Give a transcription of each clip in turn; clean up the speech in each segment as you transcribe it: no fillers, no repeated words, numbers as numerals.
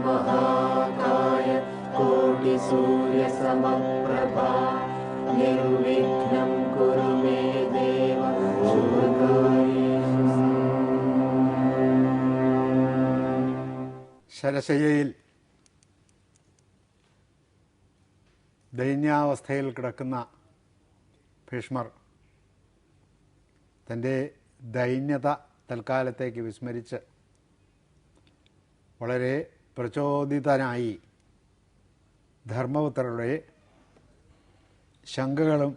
महाकाय कोटिसूर्यसमप्रभा निर्विघ्नं कुरु मे देव ശരശയ്യയിൽ ദൈന്യാവസ്ഥയിൽ കിടക്കുന്ന ഭീഷ്മർ തൻ്റെ ദൈന്യത തൽക്കാലത്തേക്ക് വിസ്മരിച്ച് വളരെ പ്രചോദിതനായി ധർമ്മപുത്രരുടെ ശങ്കകളും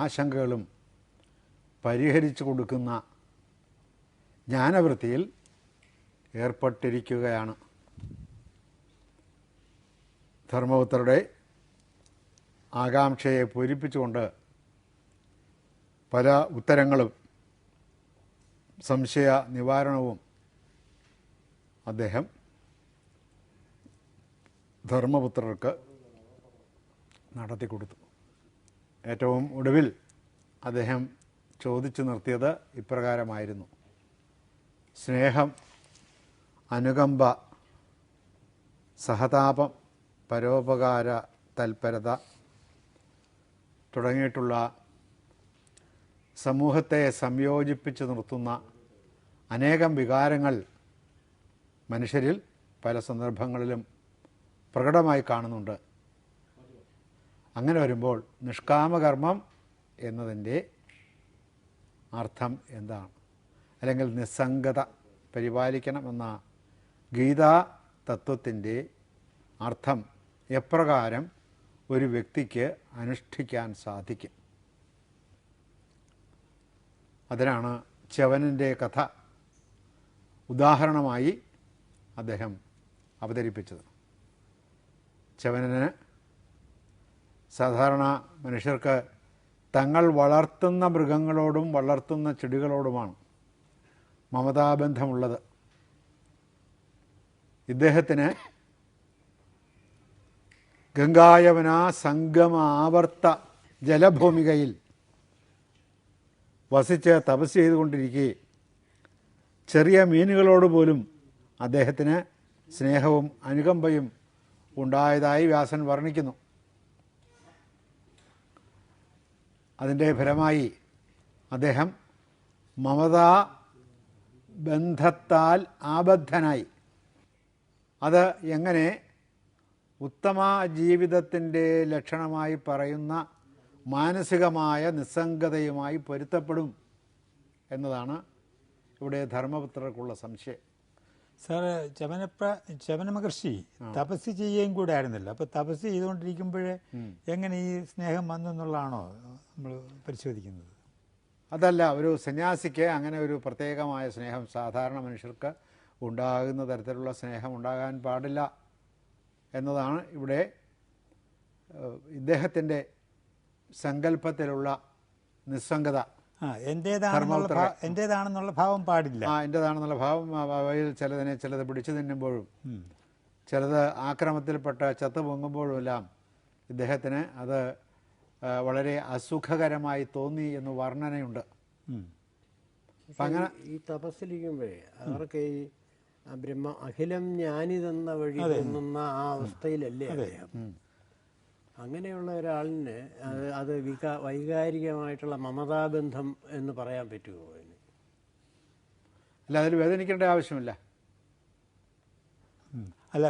ആശങ്കകളും പരിഹരിച്ചു കൊടുക്കുന്ന ജ്ഞാനവൃത്തിയിൽ ഏർപ്പെട്ടിരിക്കുകയാണ്. ധർമ്മപുത്രരുടെ ആകാംക്ഷയെ പൂരിപ്പിച്ചുകൊണ്ട് പല ഉത്തരങ്ങളും സംശയ നിവാരണവും അദ്ദേഹം ധർമ്മപുത്രർക്ക് നടത്തിക്കൊടുത്തു. ഏറ്റവും ഒടുവിൽ അദ്ദേഹം ചോദിച്ചു നിർത്തിയത് ഇപ്രകാരമായിരുന്നു: സ്നേഹം, അനുകമ്പ, സഹതാപം, പരോപകാര തൽപരത തുടങ്ങിയിട്ടുള്ള സമൂഹത്തെ സംയോജിപ്പിച്ച് നിർത്തുന്ന അനേകം വികാരങ്ങൾ മനുഷ്യരിൽ പല സന്ദർഭങ്ങളിലും പ്രകടമായി കാണുന്നുണ്ട്. അങ്ങനെ വരുമ്പോൾ നിഷ്കാമകർമ്മം എന്നതിൻ്റെ അർത്ഥം എന്താണ്? അല്ലെങ്കിൽ നിസ്സംഗത പരിപാലിക്കണമെന്ന ഗീതാ തത്വത്തിൻ്റെ അർത്ഥം എപ്രകാരം ഒരു വ്യക്തിക്ക് അനുഷ്ഠിക്കാൻ സാധിക്കും? അതിനാണ് ച്യവനൻ്റെ കഥ ഉദാഹരണമായി അദ്ദേഹം അവതരിപ്പിച്ചത്. ച്യവനന് സാധാരണ മനുഷ്യർക്ക് തങ്ങൾ വളർത്തുന്ന മൃഗങ്ങളോടും വളർത്തുന്ന ചെടികളോടുമാണ് മമതാബന്ധമുള്ളത്. ഇദ്ദേഹത്തിന് ഗംഗായവന സംഗമ ആവർത്ത ജലഭൂമികയിൽ വസിച്ച് തപസ് ചെയ്തുകൊണ്ടിരിക്കെ ചെറിയ മീനുകളോട് പോലും അദ്ദേഹത്തിന് സ്നേഹവും അനുകമ്പയും ഉണ്ടായതായി വ്യാസൻ വർണ്ണിക്കുന്നു. അതിൻ്റെ ഫലമായി അദ്ദേഹം മമതാ ബന്ധത്താൽ ആബദ്ധനായി. അത് എങ്ങനെ ഉത്തമ ജീവിതത്തിൻ്റെ ലക്ഷണമായി പറയുന്ന മാനസികമായ നിസ്സംഗതയുമായി പൊരുത്തപ്പെടും എന്നതാണ് ഇവിടെ ധർമ്മപുത്രർക്കുള്ള സംശയം. സാറ് ചവന മഹർഷി തപസ് ചെയ്യുകയും കൂടെ ആയിരുന്നല്ലോ. അപ്പോൾ തപസ് ചെയ്തുകൊണ്ടിരിക്കുമ്പോഴേ എങ്ങനെ ഈ സ്നേഹം വന്നെന്നുള്ളതാണോ നമ്മൾ പരിശോധിക്കുന്നത്? അതല്ല, ഒരു സന്യാസിക്ക് അങ്ങനെ ഒരു പ്രത്യേകമായ സ്നേഹം സാധാരണ മനുഷ്യർക്ക് ഉണ്ടാകുന്ന തരത്തിലുള്ള സ്നേഹം ഉണ്ടാകാൻ പാടില്ല എന്നതാണ് ഇവിടെ ഇദ്ദേഹത്തിൻ്റെ സങ്കല്പത്തിലുള്ള നിസ്സംഗത. എൻ്റേതാണെന്നുള്ള ഭാവം പാടില്ല. എൻ്റേതാണെന്നുള്ള ഭാവം അവയിൽ ചിലത് പിടിച്ചു തിന്നുമ്പോഴും ചിലത് ആക്രമത്തിൽപ്പെട്ട് ചത്തു പൊങ്ങുമ്പോഴുമെല്ലാം ഇദ്ദേഹത്തിന് അത് വളരെ അസുഖകരമായി തോന്നി എന്ന് വർണ്ണനയുണ്ട്. അങ്ങനെ ഈ തപസ്സിലിരിക്കുമ്പോഴേ അവർക്ക് ഈ അഖിലം ജ്ഞാനിതെന്ന വഴി തോന്നുന്ന ആ അവസ്ഥയിലല്ലേ അദ്ദേഹം. അങ്ങനെയുള്ള ഒരാളിന് അത് വൈകാരികമായിട്ടുള്ള മമതാബന്ധം എന്ന് പറയാൻ പറ്റുമോ? അല്ല, അതിൽ വേദനിക്കേണ്ട ആവശ്യമില്ല. അല്ല,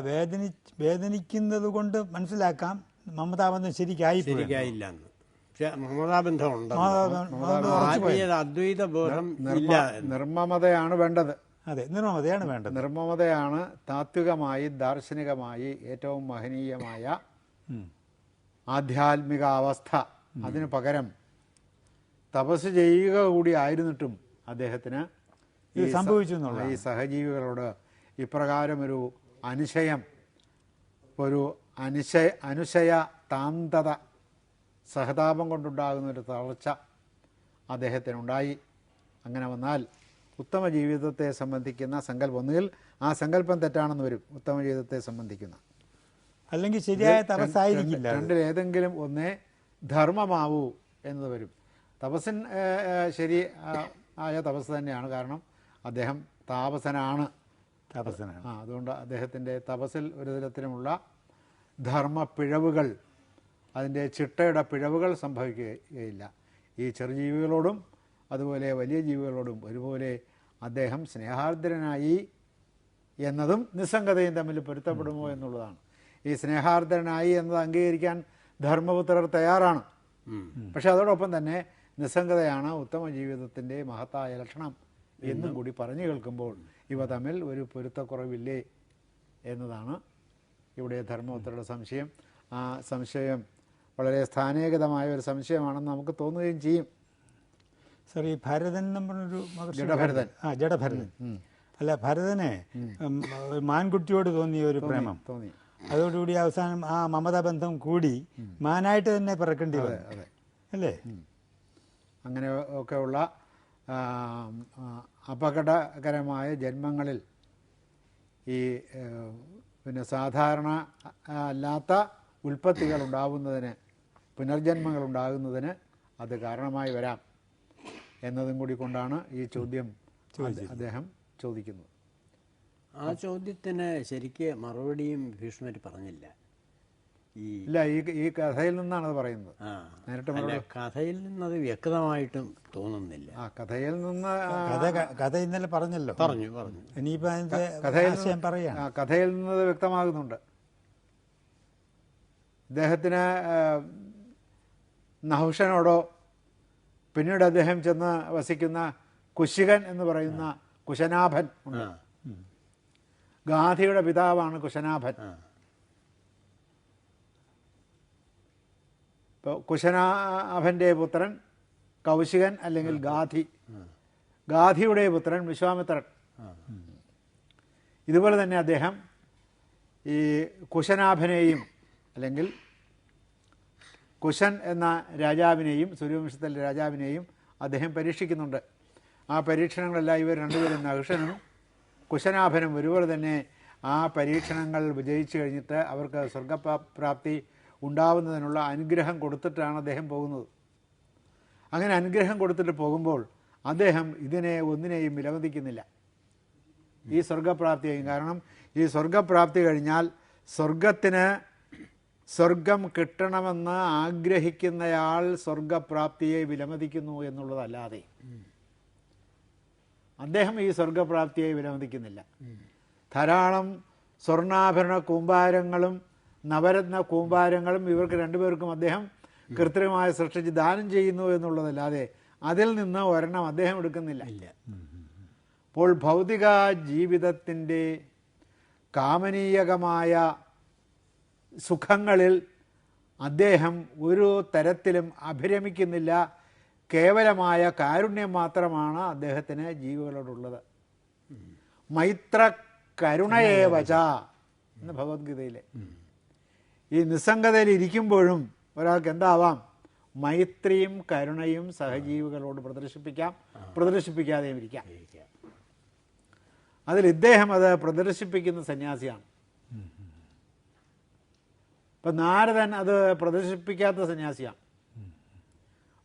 വേദനിക്കുന്നത് കൊണ്ട് മനസ്സിലാക്കാം മമതാബന്ധം ശരിക്കായില്ല. മമതാബന്ധം ഉണ്ട്, അദ്വൈത ബോധം ഇല്ല. നിർമ്മമതയാണ് വേണ്ടത്. അതെ, നിർമ്മമതയാണ് വേണ്ടത്. നിർമ്മമതയാണ് താത്വികമായി ദാർശനികമായി ഏറ്റവും മഹനീയമായ ആധ്യാത്മിക അവസ്ഥ. അതിനു പകരം തപസ് ചെയ്യുക കൂടി ആയിരുന്നിട്ടും അദ്ദേഹത്തിന് സംഭവിച്ചു ഈ സഹജീവികളോട് ഇപ്രകാരമൊരു അനുശയം, ഒരു അനുശയ താന്തത, സഹതാപം കൊണ്ടുണ്ടാകുന്നൊരു തളർച്ച അദ്ദേഹത്തിനുണ്ടായി. അങ്ങനെ വന്നാൽ ഉത്തമ ജീവിതത്തെ സംബന്ധിക്കുന്ന സങ്കല്പം, ഒന്നുകിൽ ആ സങ്കല്പം തെറ്റാണെന്ന് വരും, ഉത്തമ ജീവിതത്തെ സംബന്ധിക്കുന്ന, അല്ലെങ്കിൽ ശരിയായ തപസ്സായിരിക്കില്ല. രണ്ടിലേതെങ്കിലും ഒന്നേ ധർമ്മമാവൂ എന്നത് വരും. തപസ്സൻ ശരി ആയ തപസ് തന്നെയാണ്. കാരണം അദ്ദേഹം താപസനാണ്, താപസനാണ്. അതുകൊണ്ട് അദ്ദേഹത്തിൻ്റെ തപസ്സിൽ ഒരു തരത്തിലുമുള്ള ധർമ്മപ്പിഴവുകൾ, അതിൻ്റെ ചിട്ടയുടെ പിഴവുകൾ സംഭവിക്കുകയില്ല. ഈ ചെറുജീവികളോടും അതുപോലെ വലിയ ജീവികളോടും ഒരുപോലെ അദ്ദേഹം സ്നേഹാർദ്രനായി എന്നതും നിസ്സംഗതയും തമ്മിൽ പൊരുത്തപ്പെടുമോ എന്നുള്ളതാണ്. ഈ സ്നേഹാർദ്രനായി എന്നത് അംഗീകരിക്കാൻ ധർമ്മപുത്രർ തയ്യാറാണ്. പക്ഷെ അതോടൊപ്പം തന്നെ നിസ്സംഗതയാണ് ഉത്തമ ജീവിതത്തിൻ്റെ മഹത്തായ ലക്ഷണം എന്നും കൂടി പറഞ്ഞു കേൾക്കുമ്പോൾ ഇവ തമ്മിൽ ഒരു പൊരുത്തക്കുറവില്ലേ എന്നതാണ് ഇവിടെ ധർമ്മപുത്രരുടെ സംശയം. ആ സംശയം വളരെ സ്ഥാനീയഗതമായ ഒരു സംശയമാണെന്ന് നമുക്ക് തോന്നുകയും ചെയ്യും. സാർ, ഈ ഭരതൻ എന്ന് പറഞ്ഞൊരു മഹർഷി, ജഡഭരതൻ. ജഡഭരതൻ അല്ല, ഭരതനെ മാൻകുട്ടിയോട് തോന്നിയ ഒരു പ്രേമം തോന്നി. അതോടുകൂടി അവസാനം ആ മമതാ ബന്ധം കൂടി മാനായിട്ട് തന്നെ പിറക്കേണ്ടി വന്നു അല്ലേ? അങ്ങനെ ഒക്കെയുള്ള അപകടകരമായ ജന്മങ്ങളിൽ ഈ പിന്നെ സാധാരണ അല്ലാത്ത ഉൽപ്പത്തികൾ ഉണ്ടാകുന്നതിന്, പുനർജന്മങ്ങൾ ഉണ്ടാകുന്നതിന് അത് കാരണമായി വരാം എന്നതും കൂടി കൊണ്ടാണ് ഈ ചോദ്യം അദ്ദേഹം ചോദിക്കുന്നത്. ആ ചോദ്യത്തിന് ശരിക്ക് മറുപടിയും ഭീഷ്മർ പറഞ്ഞില്ല. ഇല്ല, ഈ കഥയിൽ നിന്നാണ് അത് പറയുന്നത്. നേരിട്ട് കഥയിൽ നിന്നത് വ്യക്തമായിട്ടും തോന്നുന്നില്ല. കഥയിൽ നിന്ന് കഥ ഇന്നലെ പറഞ്ഞല്ലോ. പറഞ്ഞു ഇനിയിപ്പോ അതിന്റെ ആശയം പറയാം. കഥയിൽ നിന്ന് വ്യക്തമാകുന്നുണ്ട്. ഇദ്ദേഹത്തിന് നഹുഷനോടോ പിന്നീട് അദ്ദേഹം ചെന്ന് വസിക്കുന്ന കുശികൻ എന്ന് പറയുന്ന കുശനാഭൻ ഉണ്ട്. ഗാന്ധിയുടെ പിതാവാണ് കുശനാഭൻ. ഇപ്പോൾ കുശനാഭൻ്റെ പുത്രൻ കൗശികൻ അല്ലെങ്കിൽ ഗാന്ധി, ഗാന്ധിയുടെ പുത്രൻ വിശ്വാമിത്രൻ. ഇതുപോലെ തന്നെ അദ്ദേഹം ഈ കുശനാഭനെയും അല്ലെങ്കിൽ കുശൻ എന്ന രാജാവിനെയും, സൂര്യവംശത്തിലെ രാജാവിനെയും അദ്ദേഹം പരീക്ഷിക്കുന്നുണ്ട്. ആ പരീക്ഷണങ്ങളെല്ലാം ഇവർ രണ്ടുപേരും, നഹുഷനും കുശനാഭനും ഒരുപോലെ തന്നെ ആ പരീക്ഷണങ്ങൾ വിജയിച്ചു കഴിഞ്ഞിട്ട് അവർക്ക് സ്വർഗപ്രാപ്തി ഉണ്ടാവുന്നതിനുള്ള അനുഗ്രഹം കൊടുത്തിട്ടാണ് അദ്ദേഹം പോകുന്നത്. അങ്ങനെ അനുഗ്രഹം കൊടുത്തിട്ട് പോകുമ്പോൾ അദ്ദേഹം ഇതിനെ ഒന്നിനെയും വിലമതിക്കുന്നില്ല, ഈ സ്വർഗപ്രാപ്തിയെയും. കാരണം ഈ സ്വർഗപ്രാപ്തി കഴിഞ്ഞാൽ സ്വർഗം കിട്ടണമെന്ന് ആഗ്രഹിക്കുന്നയാൾ സ്വർഗപ്രാപ്തിയെ വിലമതിക്കുന്നു എന്നുള്ളതല്ലാതെ അദ്ദേഹം ഈ സ്വർഗപ്രാപ്തിയെ വിലമതിക്കുന്നില്ല. ധാരാളം സ്വർണ്ണാഭരണ കൂമ്പാരങ്ങളും നവരത്ന കൂമ്പാരങ്ങളും ഇവർക്ക് രണ്ടുപേർക്കും അദ്ദേഹം കൃത്രിമമായി സൃഷ്ടിച്ച് ദാനം ചെയ്യുന്നു എന്നുള്ളതല്ലാതെ അതിൽ നിന്ന് ഒരെണ്ണം അദ്ദേഹം എടുക്കുന്നില്ല. അപ്പോൾ ഭൗതിക ജീവിതത്തിൻ്റെ കാമനീയകമായ സുഖങ്ങളിൽ അദ്ദേഹം ഒരു തരത്തിലും അഭിരമിക്കുന്നില്ല. കേവലമായ കാരുണ്യം മാത്രമാണ് അദ്ദേഹത്തിന് ജീവികളോടുള്ളത്. മൈത്ര കരുണയേ വച എന്ന് ഭഗവത്ഗീതയിലെ. ഈ നിസ്സംഗതയിൽ ഇരിക്കുമ്പോഴും ഒരാൾക്ക് എന്താവാം? മൈത്രിയും കരുണയും സഹജീവികളോട് പ്രദർശിപ്പിക്കാം, പ്രദർശിപ്പിക്കാതെയും ഇരിക്കാം. അതിൽ ഇദ്ദേഹം അത് പ്രദർശിപ്പിക്കുന്ന സന്യാസിയാണ്. ഇപ്പം നാരദൻ അത് പ്രദർശിപ്പിക്കാത്ത സന്യാസിയാണ്.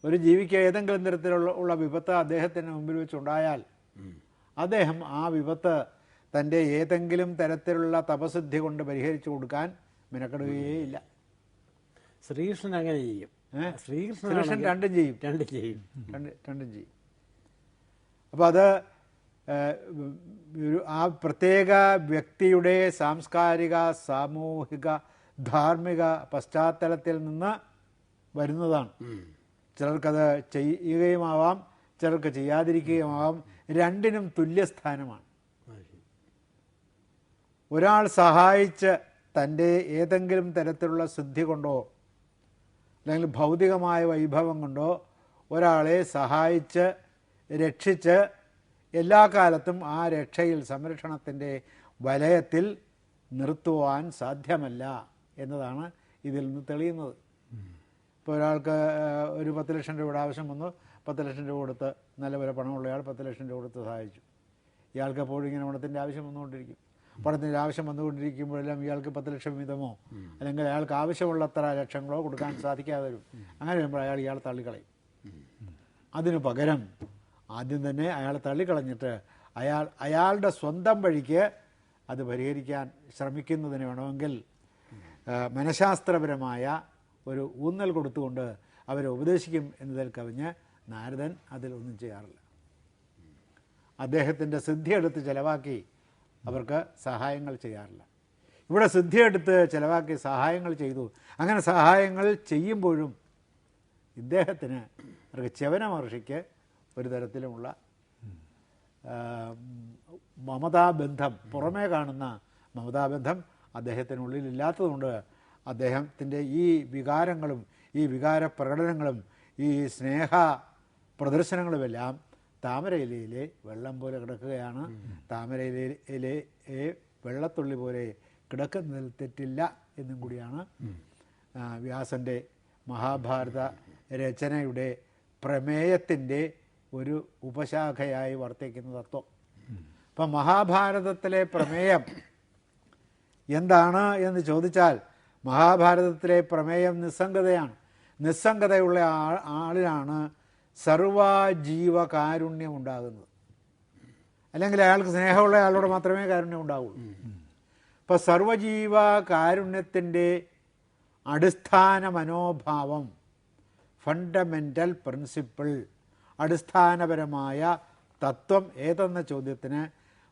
ഒരു ജീവിക്ക് ഏതെങ്കിലും തരത്തിലുള്ള വിപത്ത് അദ്ദേഹത്തിന് മുമ്പിൽ വെച്ചുണ്ടായാൽ അദ്ദേഹം ആ വിപത്ത് തൻ്റെ ഏതെങ്കിലും തരത്തിലുള്ള തപസിദ്ധി കൊണ്ട് പരിഹരിച്ചു കൊടുക്കാൻ മിനക്കെടുകയേയില്ല. ശ്രീകൃഷ്ണൻ അങ്ങനെ ചെയ്യും. ശ്രീകൃഷ്ണൻ രണ്ടും ചെയ്യും. അപ്പോൾ അത് ആ പ്രത്യേക വ്യക്തിയുടെ സാംസ്കാരിക, സാമൂഹിക, ധാർമ്മിക പശ്ചാത്തലത്തിൽ നിന്ന് വരുന്നതാണ്. ചിലർക്കത് ചെയ്യുകയുമാവാം, ചിലർക്ക് ചെയ്യാതിരിക്കുകയുമാവാം. രണ്ടിനും തുല്യസ്ഥാനമാണ്. ഒരാൾ സഹായിച്ച് തൻ്റെ ഏതെങ്കിലും തരത്തിലുള്ള സിദ്ധി കൊണ്ടോ അല്ലെങ്കിൽ ഭൗതികമായ വൈഭവം കൊണ്ടോ ഒരാളെ സഹായിച്ച് രക്ഷിച്ച് എല്ലാ കാലത്തും ആ രക്ഷയിൽ, സംരക്ഷണത്തിൻ്റെ വലയത്തിൽ നിർത്തുവാൻ സാധ്യമല്ല എന്നതാണ് ഇതിൽ നിന്ന് തെളിയുന്നത്. ഇപ്പോൾ ഒരാൾക്ക് ഒരു 10 ലക്ഷം രൂപയുടെ ആവശ്യം വന്നു, 10 ലക്ഷം രൂപ കൊടുത്ത്, നല്ലപോലെ പണമുള്ളയാൾ 10 ലക്ഷം രൂപ കൊടുത്ത് സഹായിച്ചു. ഇയാൾക്ക് എപ്പോഴും ഇങ്ങനെ പണത്തിൻ്റെ ആവശ്യം വന്നുകൊണ്ടിരിക്കും. പണത്തിൻ്റെ ആവശ്യം വന്നുകൊണ്ടിരിക്കുമ്പോഴെല്ലാം ഇയാൾക്ക് 10 ലക്ഷം വീതമോ അല്ലെങ്കിൽ അയാൾക്ക് ആവശ്യമുള്ളത്ര ലക്ഷങ്ങളോ കൊടുക്കാൻ സാധിക്കാതെ വരും. അങ്ങനെ വരുമ്പോൾ ഇയാൾ തള്ളിക്കളയും. അതിനു പകരം ആദ്യം തന്നെ അയാൾ തള്ളിക്കളഞ്ഞിട്ട് അയാളുടെ സ്വന്തം വഴിക്ക് അത് പരിഹരിക്കാൻ ശ്രമിക്കുന്നതിന് വേണമെങ്കിൽ മനഃശാസ്ത്രപരമായ ഒരു ഊന്നൽ കൊടുത്തുകൊണ്ട് അവരെ ഉപദേശിക്കും എന്നതിൽ കവിഞ്ഞ് നാരദൻ അതിലൊന്നും ചെയ്യാറില്ല. അദ്ദേഹത്തിൻ്റെ സിദ്ധിയെടുത്ത് ചിലവാക്കി അവർക്ക് സഹായങ്ങൾ ചെയ്യാറില്ല. ഇവിടെ സിദ്ധിയെടുത്ത് ചിലവാക്കി സഹായങ്ങൾ ചെയ്തു. അങ്ങനെ സഹായങ്ങൾ ചെയ്യുമ്പോഴും ഇദ്ദേഹത്തിന് ച്യവന മഹർഷിക്ക് ഒരു തരത്തിലുമുള്ള മമതാബന്ധം, പുറമേ കാണുന്ന മമതാബന്ധം അദ്ദേഹത്തിനുള്ളിലില്ലാത്തതുകൊണ്ട് അദ്ദേഹത്തിൻ്റെ ഈ വികാരങ്ങളും ഈ വികാര പ്രകടനങ്ങളും ഈ സ്നേഹ പ്രദർശനങ്ങളുമെല്ലാം താമരയിലയിലെ വെള്ളം പോലെ കിടക്കുകയാണ്. താമരയിലെ വെള്ളത്തുള്ളി പോലെ കിടക്കുന്നതിൽ തെറ്റില്ല എന്നും കൂടിയാണ് വ്യാസൻ്റെ മഹാഭാരത രചനയുടെ പ്രമേയത്തിൻ്റെ ഒരു ഉപശാഖയായി വർത്തിക്കുന്ന തത്വം. അപ്പം മഹാഭാരതത്തിലെ പ്രമേയം എന്താണ് എന്ന് ചോദിച്ചാൽ മഹാഭാരതത്തിലെ പ്രമേയം നിസ്സംഗതയാണ്. നിസ്സംഗതയുള്ള ആളിലാണ് സർവജീവകാരുണ്യം ഉണ്ടാകുന്നത്. അല്ലെങ്കിൽ അയാൾക്ക് സ്നേഹമുള്ള ആളോട് മാത്രമേ കാരുണ്യം ഉണ്ടാവുള്ളൂ. ഇപ്പോൾ സർവജീവകാരുണ്യത്തിൻ്റെ അടിസ്ഥാന മനോഭാവം, ഫണ്ടമെൻ്റൽ പ്രിൻസിപ്പിൾ, അടിസ്ഥാനപരമായ തത്വം ഏതെന്ന ചോദ്യത്തിന്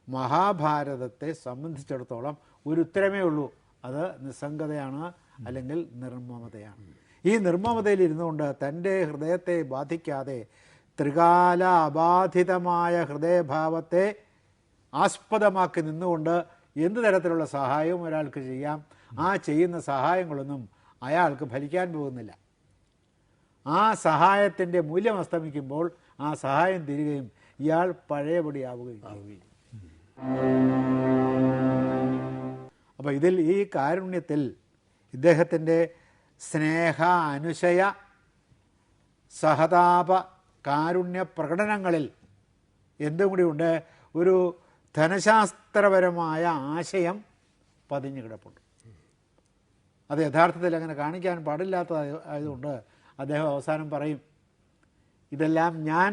മഹാഭാരതത്തെ സംബന്ധിച്ചിടത്തോളം ഒരു ഉത്തരമേ ഉള്ളൂ. അത് നിസ്സംഗതയാണ്, അല്ലെങ്കിൽ നിർമ്മമതയാണ്. ഈ നിർമ്മമതയിൽ ഇരുന്നുകൊണ്ട് തൻ്റെ ഹൃദയത്തെ ബാധിക്കാതെ ത്രികാല അബാധിതമായ ഹൃദയഭാവത്തെ ആസ്പദമാക്കി നിന്നുകൊണ്ട് എന്ത് തരത്തിലുള്ള സഹായവും ഒരാൾക്ക് ചെയ്യാം. ആ ചെയ്യുന്ന സഹായങ്ങളൊന്നും അയാൾക്ക് ഫലിക്കാൻ പോകുന്നില്ല. ആ സഹായത്തിൻ്റെ മൂല്യം അസ്തമിക്കുമ്പോൾ ആ സഹായം തീരുകയും ഇയാൾ പഴയപടിയാവുകയും ചെയ്യും. അപ്പോൾ ഇതിൽ ഈ കാരുണ്യത്തിൽ ഇദ്ദേഹത്തിൻ്റെ സ്നേഹ, അനുശയ, സഹതാപ, കാരുണ്യ പ്രകടനങ്ങളിൽ എന്തും കൂടിയുണ്ട്, ഒരു ധനശാസ്ത്രപരമായ ആശയം പതിഞ്ഞു കിടപ്പുണ്ട്. അത് യഥാർത്ഥത്തിൽ അങ്ങനെ കാണിക്കാൻ പാടില്ലാത്തതായതുകൊണ്ട് അദ്ദേഹം അവസാനം പറയും, ഇതെല്ലാം ഞാൻ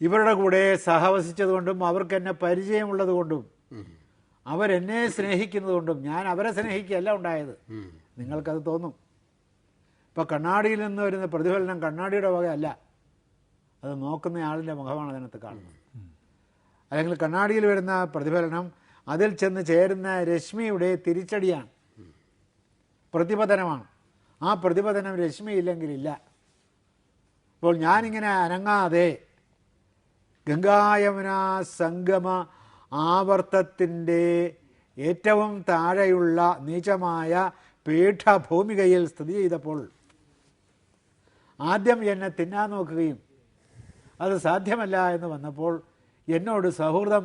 ഇവരുടെ കൂടെ സഹവസിച്ചതുകൊണ്ടും അവർക്ക് എന്നെ പരിചയമുള്ളത് കൊണ്ടും അവരെന്നെ സ്നേഹിക്കുന്നതുകൊണ്ടും, ഞാൻ അവരെ സ്നേഹിക്കുകയല്ല ഉണ്ടായത്. നിങ്ങൾക്കത് തോന്നും. ഇപ്പോൾ കണ്ണാടിയിൽ നിന്ന് വരുന്ന പ്രതിഫലനം കണ്ണാടിയുടെ വകയല്ല, അത് നോക്കുന്ന ആളിൻ്റെ മുഖമാണ് അതിനകത്ത് കാണുന്നത്. അല്ലെങ്കിൽ കണ്ണാടിയിൽ വരുന്ന പ്രതിഫലനം അതിൽ ചെന്ന് ചേരുന്ന രശ്മിയുടെ തിരിച്ചടിയാണ്, പ്രതിപതനമാണ്. ആ പ്രതിപതനം രശ്മിയില്ലെങ്കിലില്ല. അപ്പോൾ ഞാനിങ്ങനെ അനങ്ങാതെ ഗംഗായമുന സംഗമ ആവർത്തത്തിൻ്റെ ഏറ്റവും താഴെയുള്ള നീചമായ പീഠഭൂമികയിൽ സ്ഥിതി ചെയ്തപ്പോൾ ആദ്യം എന്നെ തിന്നാൻ നോക്കുകയും അത് സാധ്യമല്ല എന്ന് വന്നപ്പോൾ എന്നോട് സൗഹൃദം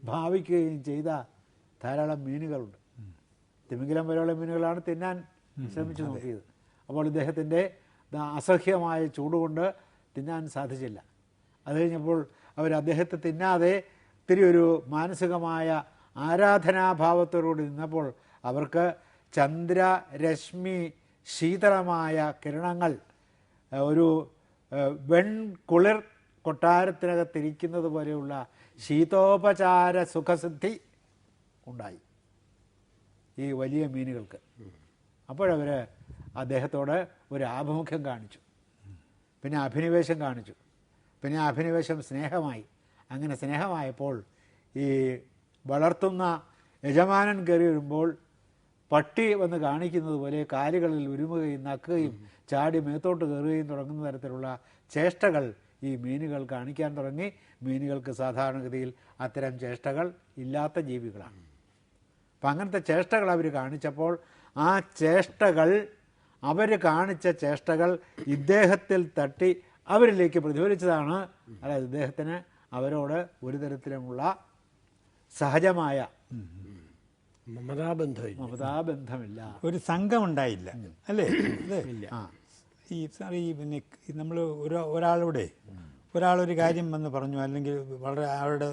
ഭാവിക്കുകയും ചെയ്ത ധാരാളം മീനുകളുണ്ട്. തിമിംഗലം വരെയുള്ള മീനുകളാണ് തിന്നാൻ ശ്രമിച്ചു നോക്കിയത്. അപ്പോൾ ഇദ്ദേഹത്തിൻ്റെ അസഹ്യമായ ചൂടുകൊണ്ട് തിന്നാൻ സാധിച്ചില്ല. അത് കഴിഞ്ഞപ്പോൾ അവർ അദ്ദേഹത്തെ തിന്നാതെ ഇത്തിരി ഒരു മാനസികമായ ആരാധനാഭാവത്തോടുകൂടി നിന്നപ്പോൾ അവർക്ക് ചന്ദ്രരശ്മി ശീതളമായ കിരണങ്ങൾ ഒരു വെൺകുളിർ കൊട്ടാരത്തിനകത്തിരിക്കുന്നത് പോലെയുള്ള ശീതോപചാര സുഖസിദ്ധി ഉണ്ടായി ഈ വലിയ മീനുകൾക്ക്. അപ്പോഴവർ അദ്ദേഹത്തോട് ഒരു ആഭിമുഖ്യം കാണിച്ചു, പിന്നെ അഭിനിവേശം കാണിച്ചു, പിന്നെ അഭിനിവേശം സ്നേഹമായി. അങ്ങനെ സ്നേഹമായപ്പോൾ ഈ വളർത്തുന്ന യജമാനൻ കയറി വരുമ്പോൾ പട്ടി വന്ന് കാണിക്കുന്നത് പോലെ കാലുകളിൽ ഉരുമുകയും നക്കുകയും ചാടി മേത്തോട്ട് കയറുകയും തുടങ്ങുന്ന തരത്തിലുള്ള ചേഷ്ടകൾ ഈ മീനുകൾ കാണിക്കാൻ തുടങ്ങി. മീനുകൾക്ക് സാധാരണഗതിയിൽ അത്തരം ചേഷ്ടകൾ ഇല്ലാത്ത ജീവികളാണ്. അപ്പം അങ്ങനത്തെ ചേഷ്ടകൾ അവർ കാണിച്ചപ്പോൾ ആ ചേഷ്ടകൾ, അവർ കാണിച്ച ചേഷ്ടകൾ ഇദ്ദേഹത്തിൽ തട്ടി അവരിലേക്ക് പ്രതിഫലിച്ചതാണ്. അതായത് ഇദ്ദേഹത്തിന് അവരോട് ഒരു തരത്തിലുമുള്ള സഹജമായ മമതാബന്ധമില്ല, ഒരു സംഘം ഉണ്ടായില്ല, അല്ലേ? ഈ പിന്നെ നമ്മൾ ഒരാളൊരു കാര്യം വന്ന് പറഞ്ഞു, അല്ലെങ്കിൽ വളരെ അയാളുടെ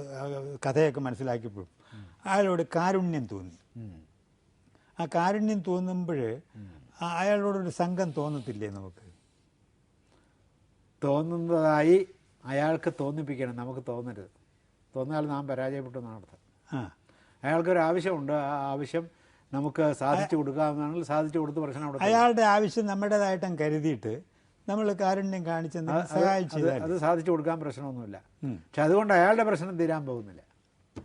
കഥയൊക്കെ മനസ്സിലാക്കിയപ്പോഴും അയാളോട് കാരുണ്യം തോന്നി. ആ കാരുണ്യം തോന്നുമ്പോൾ അയാളോടൊരു സംഘം തോന്നത്തില്ലേ? നമുക്ക് തോന്നുന്നതായി അയാൾക്ക് തോന്നിപ്പിക്കണം, നമുക്ക് തോന്നരുത്. തോന്നിയാൽ നാം പരാജയപ്പെട്ടു എന്നാണ് അർത്ഥം. ആ അയാൾക്കൊരു ആവശ്യമുണ്ട്, ആ ആവശ്യം നമുക്ക് സാധിച്ചു കൊടുക്കാമെന്നാണെങ്കിൽ സാധിച്ചു കൊടുത്ത് പ്രശ്നം അവിടെ അയാളുടെ ആവശ്യം നമ്മുടേതായിട്ടും കരുതിയിട്ട് നമ്മൾ കാരുണ്യം കാണിച്ചെന്ന് സഹായിച്ചു അത് സാധിച്ചു കൊടുക്കാൻ പ്രശ്നമൊന്നുമില്ല. പക്ഷെ അതുകൊണ്ട് അയാളുടെ പ്രശ്നം തീരാൻ പോകുന്നില്ല.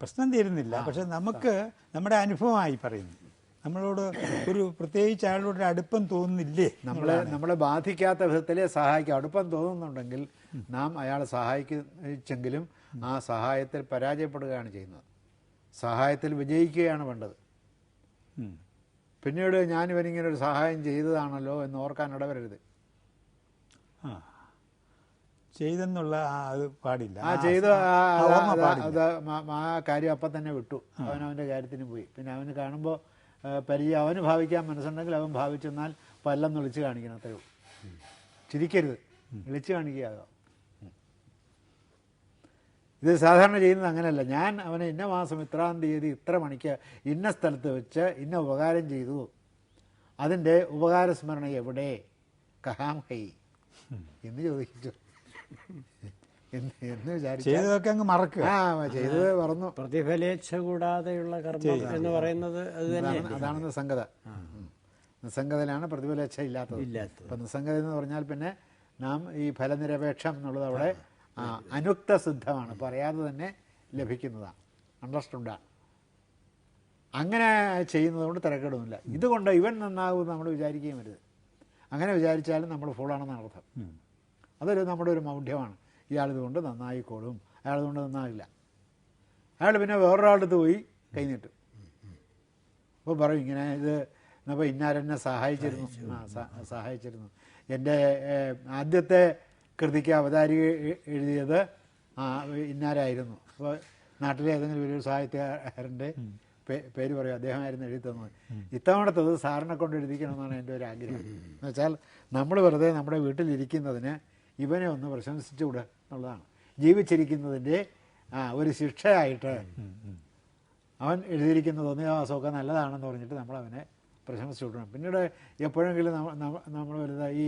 പ്രശ്നം തീരുന്നില്ല. പക്ഷെ നമുക്ക് നമ്മുടെ അനുഭവമായി പറയുന്നു, നമ്മളോട് ഒരു പ്രത്യേകിച്ച് അയാളോട് ഒരു അടുപ്പം തോന്നുന്നില്ലേ, നമ്മളെ ബാധിക്കാത്ത വിധത്തിൽ സഹായിക്കുക. അടുപ്പം തോന്നുന്നുണ്ടെങ്കിൽ നാം അയാളെ സഹായിച്ചെങ്കിലും ആ സഹായത്തിൽ പരാജയപ്പെടുകയാണ് ചെയ്യുന്നത്. സഹായത്തിൽ വിജയിക്കുകയാണ് വേണ്ടത്. പിന്നീട് ഞാനിവനിങ്ങനെ ഒരു സഹായം ചെയ്തതാണല്ലോ എന്ന് ഓർക്കാൻ ഇടവരരുത്. ചെയ്തെന്നുള്ള അത് പാടില്ല. ആ ചെയ്ത ആ കാര്യം അപ്പം തന്നെ വിട്ടു, അവനവൻ്റെ കാര്യത്തിന് പോയി. പിന്നെ അവന് കാണുമ്പോൾ അവന് ഭാവിക്കാൻ മനസ്സുണ്ടെങ്കിൽ അവൻ ഭാവിച്ചെന്നാൽ പല്ലെന്ന് വിളിച്ച് കാണിക്കണം, അത്രയേ ഉള്ളൂ. ചിരിക്കരുത്, വിളിച്ച് കാണിക്കുക. ഇത് സാധാരണ ചെയ്യുന്നത് അങ്ങനെയല്ല. ഞാൻ അവനെ ഇന്ന മാസം ഇത്രാം തീയതി ഇത്ര മണിക്ക് ഇന്ന സ്ഥലത്ത് വെച്ച് ഇന്ന ഉപകാരം ചെയ്തു, അതിൻ്റെ ഉപകാരസ്മരണ എവിടെ, കഹാം ഹൈ എന്ന് ചോദിച്ചു എന്ന് വിചാരിച്ചതൊക്കെ അങ്ങ് മറക്കുക. ചെയ്തത് മറന്നു. പ്രതിഫലേച്ഛ കൂടാതെയുള്ള കർമ്മം എന്ന് പറയുന്നത് അത് തന്നെ. അതാണ് നിസ്സംഗത. നിസ്സംഗതയിലാണ് പ്രതിഫലേച്ഛ ഇല്ലാത്തത്. അപ്പം നിസ്സംഗത എന്ന് പറഞ്ഞാൽ പിന്നെ നാം ഈ ഫലനിരപേക്ഷം എന്നുള്ളത് അവിടെ അനുക്ത സിദ്ധമാണ്, പറയാതെ തന്നെ ലഭിക്കുന്നതാണ്, അണ്ടർസ്റ്റുണ്ടാണ്. അങ്ങനെ ചെയ്യുന്നത് കൊണ്ട് തിരക്കേടൊന്നുമില്ല. ഇതുകൊണ്ട് ഇവൻ നന്നാകുമെന്ന് നമ്മൾ വിചാരിക്കുകയും വരുത്. അങ്ങനെ വിചാരിച്ചാലും നമ്മൾ ഫുള്ളാണെന്നാണ് അർത്ഥം. അതൊരു നമ്മുടെ ഒരു മൗഢ്യമാണ്. ഇയാളിതുകൊണ്ട് നന്നായിക്കോളും, അയാളിതുകൊണ്ട് നന്നാകില്ല. അയാൾ പിന്നെ വേറൊരാളടുത്ത് പോയി കൈനീട്ടും. അപ്പോൾ പറയും ഇങ്ങനെ ഇത് അപ്പോൾ ഇന്നാരെന്നെ സഹായിച്ചിരുന്നു, സഹായിച്ചിരുന്നു. എൻ്റെ ആദ്യത്തെ കൃതിക്ക് അവതാരിക എഴുതിയത് ഇന്നാരായിരുന്നു. അപ്പോൾ നാട്ടിലെ ഏതെങ്കിലും വലിയൊരു സാഹിത്യകാരൻ്റെ പേര് പറയും, അദ്ദേഹമായിരുന്നു എഴുതി തന്നത്. ഇത്തവണത്തത് സാറിനെ കൊണ്ട് എഴുതിക്കണമെന്നാണ് എൻ്റെ ഒരു ആഗ്രഹം. എന്ന് വെച്ചാൽ നമ്മൾ വെറുതെ നമ്മുടെ വീട്ടിലിരിക്കുന്നതിന് ഇവനെ ഒന്ന് പ്രശംസിച്ചുകൂടെ എന്നുള്ളതാണ്. ജീവിച്ചിരിക്കുന്നതിൻ്റെ ഒരു ശിക്ഷയായിട്ട് അവൻ എഴുതിയിരിക്കുന്നത് ഒന്നിയാസമൊക്കെ നല്ലതാണെന്ന് പറഞ്ഞിട്ട് നമ്മളവനെ പ്രശംസിച്ചു വിടണം. പിന്നീട് എപ്പോഴെങ്കിലും നമ്മൾ വരുന്ന ഈ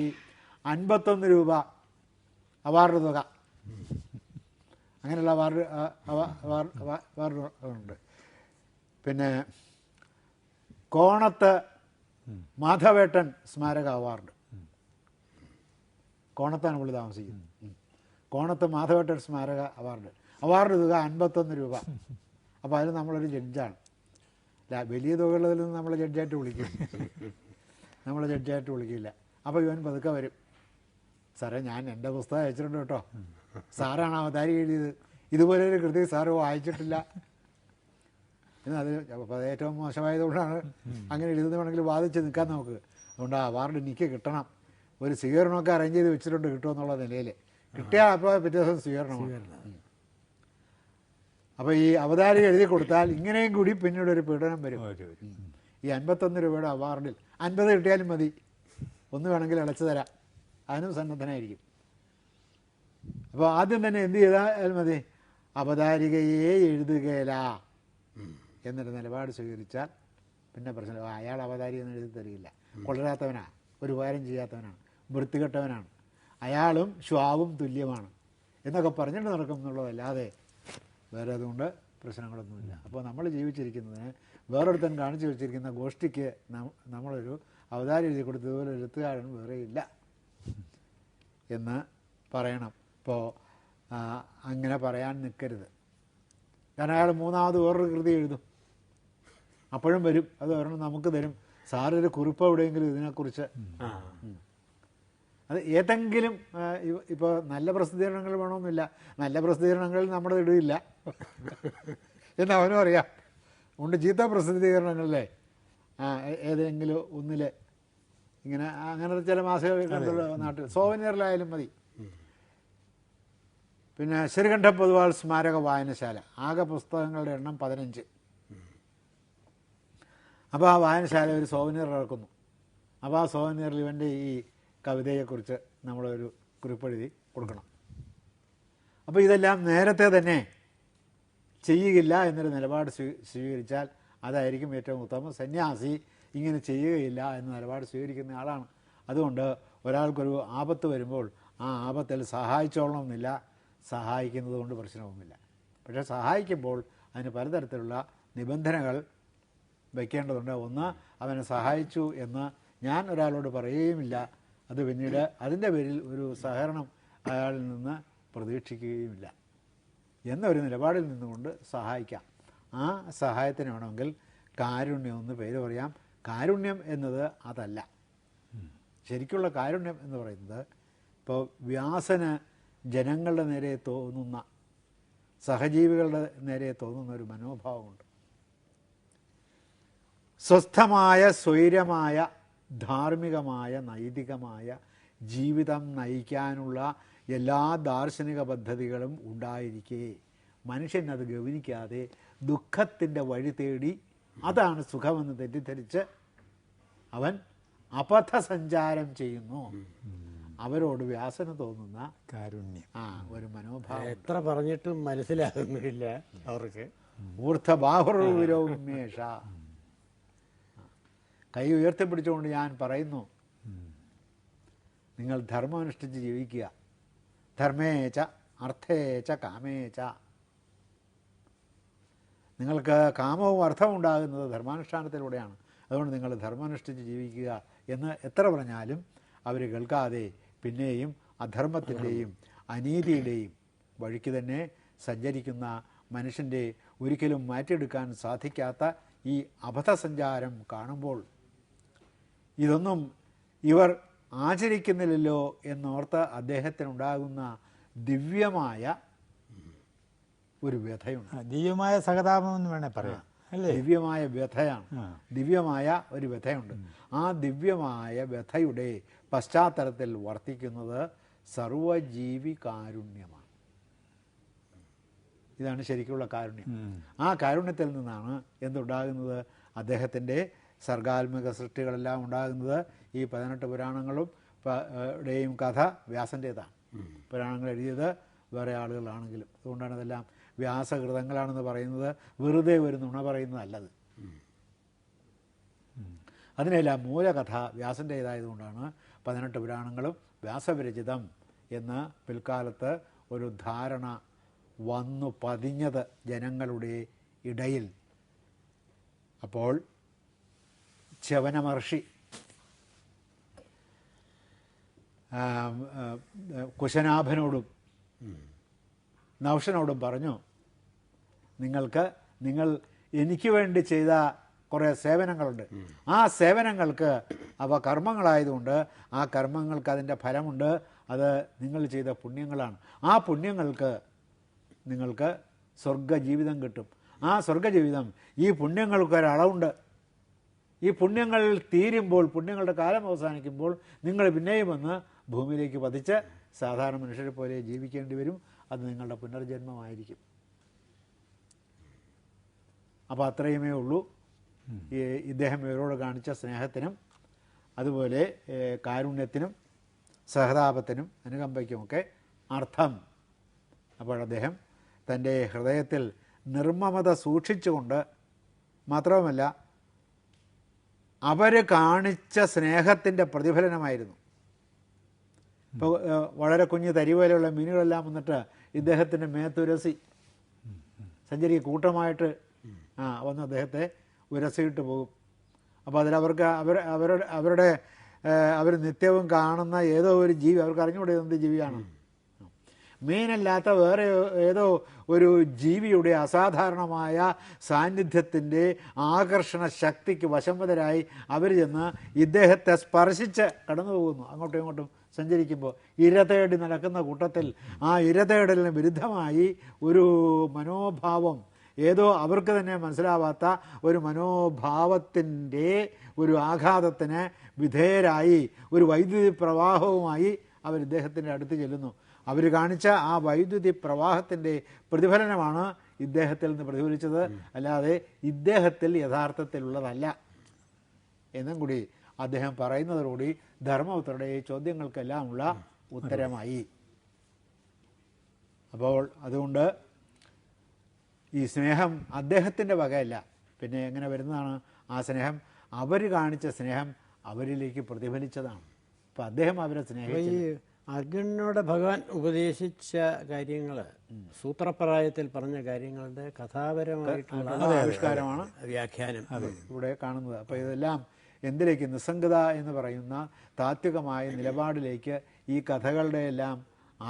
51 രൂപ അവാർഡ് തുക, അങ്ങനെയുള്ള അവാർഡ്. പിന്നെ കോണത്ത് മാധവേട്ടൻ സ്മാരക അവാർഡ്, കോണത്താണ് പുള്ളി താമസിക്കുന്നത്. കോണത്ത് മാധവേട്ടൻ സ്മാരക അവാർഡ് തുക 51 രൂപ. അപ്പോൾ അതിന് നമ്മളൊരു ജഡ്ജാണ്. വലിയ തുകയുള്ളതിൽ നിന്ന് നമ്മൾ ജഡ്ജായിട്ട് വിളിക്കില്ല. അപ്പോൾ ഇവൻ പതുക്കെ വരും, സാറേ ഞാൻ എൻ്റെ പുസ്തകം അയച്ചിട്ടുണ്ട് കേട്ടോ, സാറാണ് അവതാരി എഴുതിയത്, ഇതുപോലെ ഒരു കൃതി സാറ് വായിച്ചിട്ടില്ല അത് ഏറ്റവും മോശമായതുകൊണ്ടാണ് അങ്ങനെ എഴുതുന്നത് വേണമെങ്കിൽ വാദിച്ച് നിൽക്കാൻ നമുക്ക്. അതുകൊണ്ട് ആ അവാർഡ് എനിക്ക് കിട്ടണം, ഒരു സ്വീകരണമൊക്കെ അറേഞ്ച് ചെയ്ത് വെച്ചിട്ടുണ്ട് കിട്ടുമെന്നുള്ള നിലയിൽ കിട്ടിയാൽ അപ്പോൾ പിറ്റേ ദിവസം സ്വീകരണമാണ്. അപ്പോൾ ഈ അവതാരിക എഴുതി കൊടുത്താൽ ഇങ്ങനെയും കൂടി പിന്നീട് ഒരു പീഡനം വരും. ഈ 51 രൂപയുടെ അവാർഡിൽ 50 കിട്ടിയാലും മതി, ഒന്ന് വേണമെങ്കിൽ അടച്ചു തരാം, അതിനും സന്നദ്ധനായിരിക്കും. അപ്പോൾ ആദ്യം തന്നെ എന്ത് ചെയ്താൽ മതി, അവതാരികയെ എഴുതുകയില്ല എന്നൊരു നിലപാട് സ്വീകരിച്ചാൽ പിന്നെ പ്രശ്നം. അയാൾ അവതാരിക എന്ന് എഴുതി തരികയില്ല, കൊള്ളരാത്തവനാണ്, ഒരു ഉപകാരം ചെയ്യാത്തവനാണ്, വൃത്തികെട്ടവനാണ്, അയാളും ശ്വാവും തുല്യമാണ് എന്നൊക്കെ പറഞ്ഞിട്ട് നടക്കും എന്നുള്ളതല്ലാതെ വേറെ അതുകൊണ്ട് പ്രശ്നങ്ങളൊന്നുമില്ല. അപ്പോൾ നമ്മൾ ജീവിച്ചിരിക്കുന്നതിന് വേറൊരുത്തൻ കാണിച്ചു വെച്ചിരിക്കുന്ന ഗോഷ്ഠിക്ക് നമ്മളൊരു അവതാരം എഴുതി കൊടുത്ത് ഇതുപോലെ എഴുത്തുകാരൻ വേറെ ഇല്ല എന്ന് പറയണം. ഇപ്പോൾ അങ്ങനെ പറയാൻ നിൽക്കരുത്. കാരണം അയാൾ മൂന്നാമത് വേറൊരു കൃതി എഴുതും, അപ്പോഴും വരും, അത് ഒരെണ്ണം നമുക്ക് തരും, സാറൊരു കുറിപ്പ് എവിടെയെങ്കിലും ഇതിനെക്കുറിച്ച്. അത് ഏതെങ്കിലും ഇപ്പോൾ നല്ല പ്രസിദ്ധീകരണങ്ങൾ വേണമെന്നില്ല, നല്ല പ്രസിദ്ധീകരണങ്ങളിൽ നമ്മുടെ ഇടില്ല എന്ന് അവനും അറിയാം. അതുകൊണ്ട് ചീത്ത പ്രസിദ്ധീകരണങ്ങളിലെ ഏതെങ്കിലും ഒന്നിൽ ഇങ്ങനെ അങ്ങനത്തെ ചില മാസികകളുള്ള നാട്ടിൽ സോവനിയറിലായാലും മതി. പിന്നെ ശ്രീകണ്ഠ പൊതുവാൾ സ്മാരക വായനശാല, ആകെ പുസ്തകങ്ങളുടെ എണ്ണം 15. അപ്പോൾ ആ വായനശാല ഒരു സോവനിയർ ഇറക്കുന്നു. അപ്പോൾ ആ സോവനിയറിൽ ഇവൻ്റെ ഈ കവിതയെക്കുറിച്ച് നമ്മളൊരു കുറിപ്പെഴുതി കൊടുക്കണം. അപ്പോൾ ഇതെല്ലാം നേരത്തെ തന്നെ ചെയ്യുകയില്ല എന്നൊരു നിലപാട് സ്വീകരിച്ചാൽ അതായിരിക്കും ഏറ്റവും ഉത്തമം. സന്യാസി ഇങ്ങനെ ചെയ്യുകയില്ല എന്ന നിലപാട് സ്വീകരിക്കുന്ന ആളാണ്. അതുകൊണ്ട് ഒരാൾക്കൊരു ആപത്ത് വരുമ്പോൾ ആ ആപത്തിൽ സഹായിച്ചോളണമെന്നില്ല, സഹായിക്കുന്നത് കൊണ്ട് പ്രശ്നവുമില്ല. പക്ഷേ സഹായിക്കുമ്പോൾ അതിന് പലതരത്തിലുള്ള നിബന്ധനകൾ വയ്ക്കേണ്ടതുണ്ട്. ഒന്ന്, അവനെ സഹായിച്ചു എന്ന് ഞാൻ ഒരാളോട് പറയുകയുമില്ല. അത് പിന്നീട് അതിൻ്റെ പേരിൽ ഒരു സഹകരണം അയാളിൽ നിന്ന് പ്രതീക്ഷിക്കുകയുമില്ല എന്നൊരു നിലപാടിൽ നിന്നുകൊണ്ട് സഹായിക്കാം. ആ സഹായത്തിന് വേണമെങ്കിൽ കാരുണ്യം എന്ന് പേര് പറയാം. കാരുണ്യം എന്നത് അതല്ല. ശരിക്കുള്ള കാരുണ്യം എന്ന് പറയുന്നത് ഇപ്പോൾ വ്യാസന് ജനങ്ങളുടെ നേരെ തോന്നുന്ന, സഹജീവികളുടെ നേരെ തോന്നുന്ന ഒരു മനോഭാവമുണ്ട്. സ്വസ്ഥമായ, സ്വൈര്യമായ, ധാർമ്മികമായ, നൈതികമായ ജീവിതം നയിക്കാനുള്ള എല്ലാ ദാർശനിക പദ്ധതികളും ഉണ്ടായിരിക്കെ മനുഷ്യൻ അത് ഗവനിക്കാതെ ദുഃഖത്തിൻ്റെ വഴി തേടി അതാണ് സുഖമെന്ന് തെറ്റിദ്ധരിച്ച് അവൻ അപഥസഞ്ചാരം ചെയ്യുന്നു. അവരോട് വ്യാസന് തോന്നുന്ന കാരുണ്യം ഒരു മനോഭാവം എത്ര പറഞ്ഞിട്ടും മനസ്സിലാകുന്നില്ല അവർക്ക്. ഊർദ്ധബാഹുർവിരോമേഷ, കൈ ഉയർത്തിപ്പിടിച്ചുകൊണ്ട് ഞാൻ പറയുന്നു, നിങ്ങൾ ധർമ്മം അനുഷ്ഠിച്ച് ജീവിക്കുക. ധർമ്മേച്ച അർത്ഥേച്ച കാമേച്ച. നിങ്ങൾക്ക് കാമവും അർത്ഥവും ഉണ്ടാകുന്നത് ധർമാനുഷ്ഠാനത്തിലൂടെയാണ്. അതുകൊണ്ട് നിങ്ങൾ ധർമ്മമനുഷ്ഠിച്ച് ജീവിക്കുക എന്ന് എത്ര പറഞ്ഞാലും അവർ കേൾക്കാതെ പിന്നെയും അധർമ്മത്തിൻ്റെയും അനീതിയുടെയും വഴിക്ക് തന്നെ സഞ്ചരിക്കുന്ന മനുഷ്യൻ്റെ ഒരിക്കലും മാറ്റിയെടുക്കാൻ സാധിക്കാത്ത ഈ അബദ്ധസഞ്ചാരം കാണുമ്പോൾ ഇതൊന്നും ഇവർ ആചരിക്കുന്നില്ലല്ലോ എന്നോർത്ത് അദ്ദേഹത്തിനുണ്ടാകുന്ന ദിവ്യമായ ഒരു വ്യഥയുണ്ട്. ദിവ്യമായ സഹതാപം എന്ന് വേണേൽ പറയാം അല്ലേ? ദിവ്യമായ വ്യഥയാണ്, ദിവ്യമായ ഒരു വ്യഥയുണ്ട്. ആ ദിവ്യമായ വ്യഥയുടെ പശ്ചാത്തലത്തിൽ വർത്തിക്കുന്നത് സർവജീവി കാരുണ്യമാണ്. ഇതാണ് ശരിക്കുള്ള കാരുണ്യം. ആ കാരുണ്യത്തിൽ നിന്നാണ് എന്തുണ്ടാകുന്നത്? അദ്ദേഹത്തിൻ്റെ സർഗാത്മക സൃഷ്ടികളെല്ലാം ഉണ്ടാകുന്നത്. ഈ 18 പുരാണങ്ങളും ടെയും കഥ വ്യാസൻ്റേതാണ്. പുരാണങ്ങൾ എഴുതിയത് വേറെ ആളുകളാണെങ്കിലും. അതുകൊണ്ടാണ് ഇതെല്ലാം വ്യാസകൃതങ്ങളാണെന്ന് പറയുന്നത്. വെറുതെ ഒരു നുണ പറയുന്നതല്ലത്. അതിനെല്ലാം മൂലകഥ വ്യാസൻ്റേതായതുകൊണ്ടാണ് 18 പുരാണങ്ങളും വ്യാസവിരചിതം എന്ന് പിൽക്കാലത്ത് ഒരു ധാരണ വന്നു പതിഞ്ഞത് ജനങ്ങളുടെ ഇടയിൽ. അപ്പോൾ ച്യവനമഹർഷി കുശനാഭനോടും നൗഷനോടും പറഞ്ഞു, നിങ്ങൾ എനിക്ക് വേണ്ടി ചെയ്ത കുറേ സേവനങ്ങളുണ്ട്. ആ സേവനങ്ങൾക്ക് അവ കർമ്മങ്ങളായതുകൊണ്ട് ആ കർമ്മങ്ങൾക്ക് അതിൻ്റെ ഫലമുണ്ട്. അത് നിങ്ങൾ ചെയ്ത പുണ്യങ്ങളാണ്. ആ പുണ്യങ്ങൾക്ക് നിങ്ങൾക്ക് സ്വർഗജീവിതം കിട്ടും. ആ സ്വർഗജീവിതം ഈ പുണ്യങ്ങൾക്കൊരളവുണ്ട്. ഈ പുണ്യങ്ങൾ തീരുമ്പോൾ, പുണ്യങ്ങളുടെ കാലം അവസാനിക്കുമ്പോൾ നിങ്ങൾ പിന്നെയും വന്ന് ഭൂമിയിലേക്ക് പതിച്ച് സാധാരണ മനുഷ്യരെ പോലെ ജീവിക്കേണ്ടി വരും. അത് നിങ്ങളുടെ പുനർജന്മമായിരിക്കും. അപ്പോൾ അത്രയുമേ ഉള്ളൂ ഇദ്ദേഹം ഇവരോട് കാണിച്ച സ്നേഹത്തിനും അതുപോലെ കാരുണ്യത്തിനും സഹതാപത്തിനും അനുകമ്പയ്ക്കുമൊക്കെ അർത്ഥം. അപ്പോൾ അദ്ദേഹം തൻ്റെ ഹൃദയത്തിൽ നിർമ്മമത സൂക്ഷിച്ചുകൊണ്ട് മാത്രവുമല്ല അവർ കാണിച്ച സ്നേഹത്തിൻ്റെ പ്രതിഫലനമായിരുന്നു. ഇപ്പോൾ വളരെ കുഞ്ഞു തരി പോലെയുള്ള മീനുകളെല്ലാം വന്നിട്ട് ഇദ്ദേഹത്തിൻ്റെ മേത്തുരസി കൂട്ടമായിട്ട് വന്ന് അദ്ദേഹത്തെ ഉരസിയിട്ട് പോകും. അപ്പോൾ അതിലവർക്ക് അവർ നിത്യവും കാണുന്ന ഏതോ ഒരു ജീവി, അവർക്ക് അറിഞ്ഞുകൂടെ എന്ത് ജീവിയാണ്. മീനല്ലാത്ത വേറെ ഏതോ ഒരു ജീവിയുടെ അസാധാരണമായ സാന്നിധ്യത്തിൻ്റെ ആകർഷണ ശക്തിക്ക് വശംവദരായി അവർ ചെന്ന് ഇദ്ദേഹത്തെ സ്പർശിച്ച് കടന്നു പോകുന്നു. അങ്ങോട്ടും ഇങ്ങോട്ടും സഞ്ചരിക്കുമ്പോൾ ഇരതേടി നടക്കുന്ന കൂട്ടത്തിൽ ആ ഇരതേടലിന് വിരുദ്ധമായി ഒരു മനോഭാവം, ഏതോ അവർക്ക് തന്നെ മനസ്സിലാവാത്ത ഒരു മനോഭാവത്തിൻ്റെ ഒരു ആഘാതത്തിന് വിധേയരായി ഒരു വൈദ്യുതി പ്രവാഹവുമായി അവർ ഇദ്ദേഹത്തിൻ്റെ അടുത്ത് ചെല്ലുന്നു. അവർ കാണിച്ച ആ വൈദ്യുതി പ്രവാഹത്തിൻ്റെ പ്രതിഫലനമാണ് ഇദ്ദേഹത്തിൽ നിന്ന് പ്രതിഫലിച്ചത്, അല്ലാതെ ഇദ്ദേഹത്തിൽ യഥാർത്ഥത്തിലുള്ളതല്ല എന്നും കൂടി അദ്ദേഹം പറയുന്നതോടുകൂടി ധർമ്മപുത്രരുടെ ചോദ്യങ്ങൾക്കെല്ലാമുള്ള ഉത്തരമായി. അപ്പോൾ അതുകൊണ്ട് ഈ സ്നേഹം അദ്ദേഹത്തിൻ്റെ വകയല്ല. പിന്നെ എങ്ങനെ വരുന്നതാണ് ആ സ്നേഹം? അവർ കാണിച്ച സ്നേഹം അവരിലേക്ക് പ്രതിഫലിച്ചതാണ്. അപ്പം അദ്ദേഹം അവരെ സ്നേഹിച്ചു. ഈ അർജുനനോട് ഭഗവാൻ ഉപദേശിച്ച കാര്യങ്ങൾ, സൂത്രപ്രായത്തിൽ പറഞ്ഞ കാര്യങ്ങളുടെ കഥാപരമായിട്ടുള്ള ആവിഷ്കാരമാണ് വ്യാഖ്യാനം. ഇവിടെ കാണുന്നത്. അപ്പോൾ ഇതെല്ലാം എന്തിലേക്ക്, നിസ്സംഗത എന്ന് പറയുന്ന താത്വികമായ നിലപാടിലേക്ക് ഈ കഥകളുടെ എല്ലാം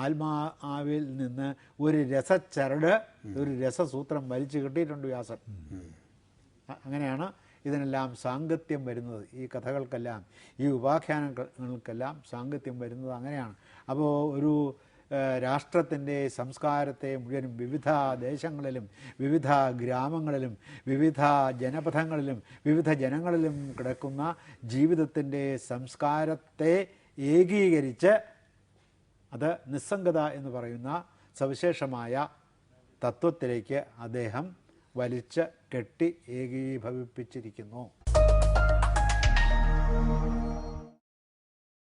ആത്മാവിൽ നിന്ന് ഒരു രസച്ചരട്, ഒരു രസസൂത്രം വലിച്ചു കിട്ടിയിട്ടുണ്ട് വ്യാസൻ. അങ്ങനെയാണ് ഇതിനെല്ലാം സാങ്കത്യം വരുന്നത്. ഈ കഥകൾക്കെല്ലാം, ഈ ഉപാഖ്യാനങ്ങൾക്കെല്ലാം സാങ്കത്യം വരുന്നത് അങ്ങനെയാണ്. അപ്പോൾ ഒരു രാഷ്ട്രത്തിൻ്റെ സംസ്കാരത്തെ മുഴുവനും വിവിധ ദേശങ്ങളിലും വിവിധ ഗ്രാമങ്ങളിലും വിവിധ ജനപഥങ്ങളിലും വിവിധ ജനങ്ങളിലും കിടക്കുന്ന ജീവിതത്തിൻ്റെ സംസ്കാരത്തെ ഏകീകരിച്ച് അത് നിസ്സംഗത എന്ന് പറയുന്ന സവിശേഷമായ തത്വത്തിലേക്ക് അദ്ദേഹം വലിച്ച് കെട്ടി ഏകീഭവിപ്പിച്ചിരിക്കുന്നു.